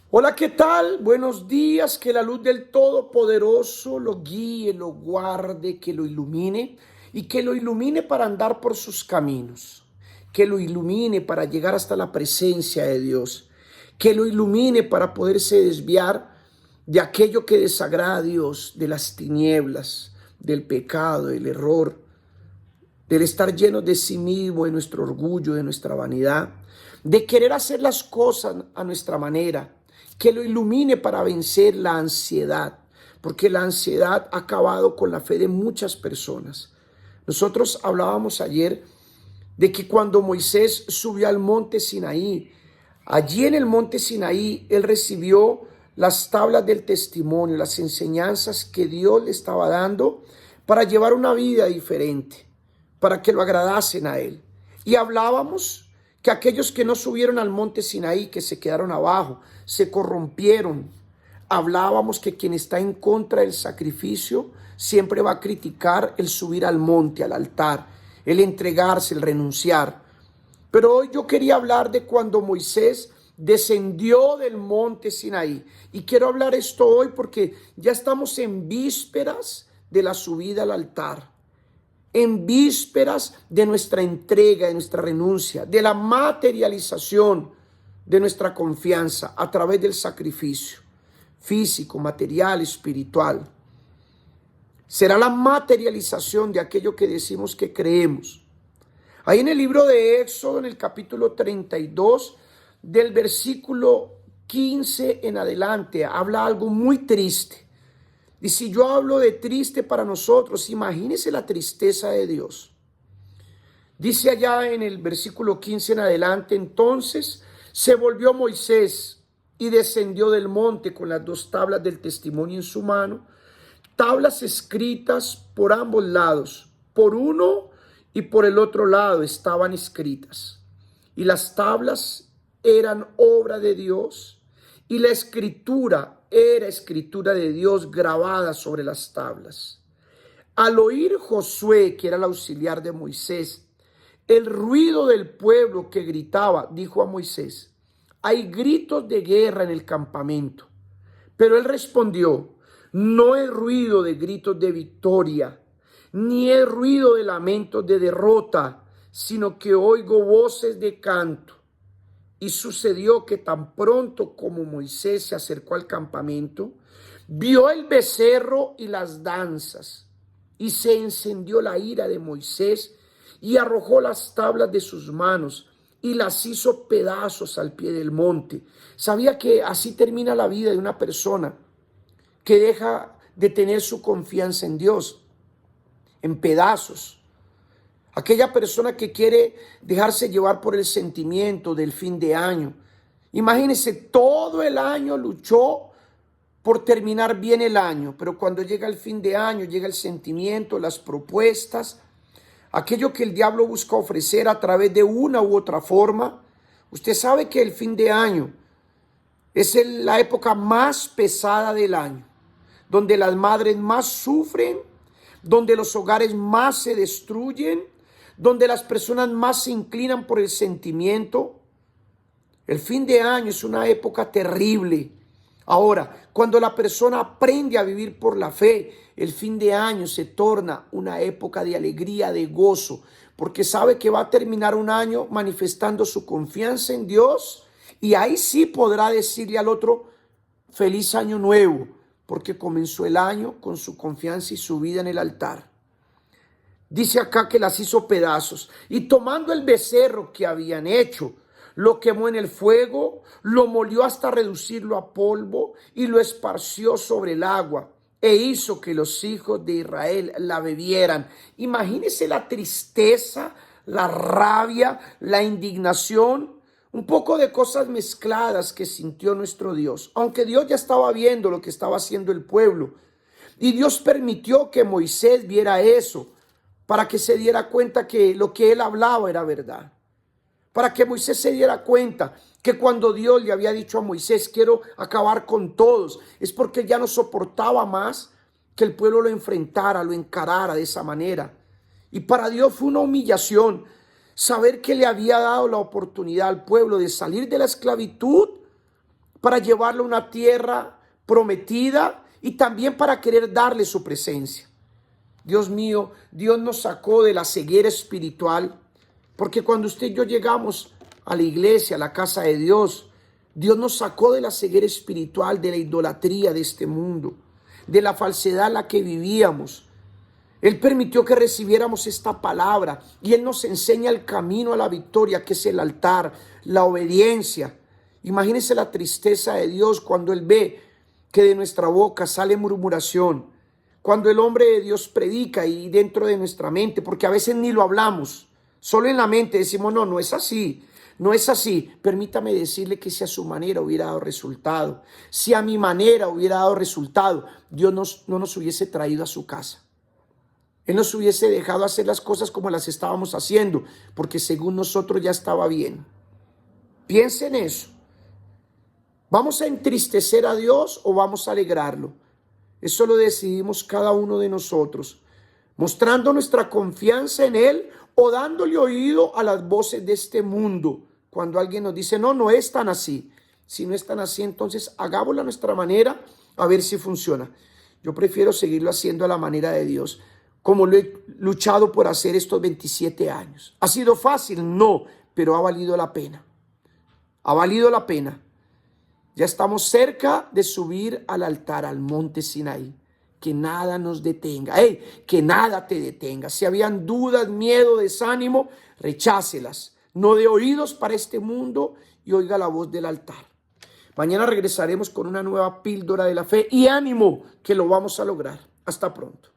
Hola, ¿qué tal? Buenos días, que la luz del Todopoderoso lo guíe, lo guarde, que lo ilumine y que lo ilumine para andar por sus caminos, que lo ilumine para llegar hasta la presencia de Dios, que lo ilumine para poderse desviar de aquello que desagrada a Dios, de las tinieblas, del pecado, del error, del estar llenos de sí mismo, de nuestro orgullo, de nuestra vanidad, de querer hacer las cosas a nuestra manera, que lo ilumine para vencer la ansiedad, porque la ansiedad ha acabado con la fe de muchas personas. Nosotros hablábamos ayer de que cuando Moisés subió al monte Sinaí, allí en el monte Sinaí, él recibió las tablas del testimonio, las enseñanzas que Dios le estaba dando para llevar una vida diferente, para que lo agradasen a él. Y hablábamos que aquellos que no subieron al monte Sinaí, que se quedaron abajo, se corrompieron. Hablábamos que quien está en contra del sacrificio siempre va a criticar el subir al monte, al altar, el entregarse, el renunciar. Pero hoy yo quería hablar de cuando Moisés descendió del monte Sinaí. Y quiero hablar esto hoy porque ya estamos en vísperas de la subida al altar, en vísperas de nuestra entrega, de nuestra renuncia, de la materialización de nuestra confianza a través del sacrificio físico, material, espiritual. Será la materialización de aquello que decimos que creemos. Ahí en el libro de Éxodo, en el capítulo 32, del versículo 15 en adelante, habla algo muy triste. Y si yo hablo de triste para nosotros, imagínense la tristeza de Dios. Dice allá en el versículo 15 en adelante: entonces se volvió Moisés y descendió del monte con las dos tablas del testimonio en su mano, tablas escritas por ambos lados, por uno y por el otro lado estaban escritas. Y las tablas eran obra de Dios, y la escritura era escritura de Dios grabada sobre las tablas. Al oír Josué, que era el auxiliar de Moisés, el ruido del pueblo que gritaba, dijo a Moisés: hay gritos de guerra en el campamento. Pero él respondió: no es ruido de gritos de victoria, ni es ruido de lamentos de derrota, sino que oigo voces de canto. Y sucedió que tan pronto como Moisés se acercó al campamento, vio el becerro y las danzas, y se encendió la ira de Moisés, y arrojó las tablas de sus manos y las hizo pedazos al pie del monte. Sabía que así termina la vida de una persona que deja de tener su confianza en Dios, en pedazos. Aquella persona que quiere dejarse llevar por el sentimiento del fin de año. Imagínense, todo el año luchó por terminar bien el año, pero cuando llega el fin de año, llega el sentimiento, las propuestas, aquello que el diablo busca ofrecer a través de una u otra forma. Usted sabe que el fin de año es la época más pesada del año, donde las madres más sufren, donde los hogares más se destruyen, donde las personas más se inclinan por el sentimiento. El fin de año es una época terrible. Ahora, cuando la persona aprende a vivir por la fe, el fin de año se torna una época de alegría, de gozo, porque sabe que va a terminar un año manifestando su confianza en Dios, y ahí sí podrá decirle al otro: feliz año nuevo, porque comenzó el año con su confianza y su vida en el altar. Dice acá que las hizo pedazos, y tomando el becerro que habían hecho, lo quemó en el fuego, lo molió hasta reducirlo a polvo y lo esparció sobre el agua, e hizo que los hijos de Israel la bebieran. Imagínense la tristeza, la rabia, la indignación, un poco de cosas mezcladas que sintió nuestro Dios, aunque Dios ya estaba viendo lo que estaba haciendo el pueblo, y Dios permitió que Moisés viera eso, para que se diera cuenta que lo que él hablaba era verdad. Para que Moisés se diera cuenta que cuando Dios le había dicho a Moisés: quiero acabar con todos, es porque ya no soportaba más que el pueblo lo enfrentara, lo encarara de esa manera. Y para Dios fue una humillación saber que le había dado la oportunidad al pueblo de salir de la esclavitud para llevarlo a una tierra prometida y también para querer darle su presencia. Dios mío, Dios nos sacó de la ceguera espiritual, porque cuando usted y yo llegamos a la iglesia, a la casa de Dios, Dios nos sacó de la ceguera espiritual, de la idolatría de este mundo, de la falsedad en la que vivíamos. Él permitió que recibiéramos esta palabra y Él nos enseña el camino a la victoria, que es el altar, la obediencia. Imagínense la tristeza de Dios cuando Él ve que de nuestra boca sale murmuración, cuando el hombre de Dios predica y dentro de nuestra mente, porque a veces ni lo hablamos, solo en la mente decimos, no, no es así. No es así. Permítame decirle que si a su manera hubiera dado resultado, si a mi manera hubiera dado resultado, Dios no nos hubiese traído a su casa. Él nos hubiese dejado hacer las cosas como las estábamos haciendo, porque según nosotros ya estaba bien. Piensen en eso. ¿Vamos a entristecer a Dios o vamos a alegrarlo? Eso lo decidimos cada uno de nosotros, mostrando nuestra confianza en Él o dándole oído a las voces de este mundo. Cuando alguien nos dice, no, no es tan así. Si no es tan así, entonces hagámoslo a nuestra manera a ver si funciona. Yo prefiero seguirlo haciendo a la manera de Dios, como lo he luchado por hacer estos 27 años. ¿Ha sido fácil? No, pero ha valido la pena. Ha valido la pena. Ya estamos cerca de subir al altar, al monte Sinaí. Que nada nos detenga. Que nada te detenga. Si habían dudas, miedo, desánimo, rechácelas. No dé oídos para este mundo y oiga la voz del altar. Mañana regresaremos con una nueva píldora de la fe y ánimo que lo vamos a lograr. Hasta pronto.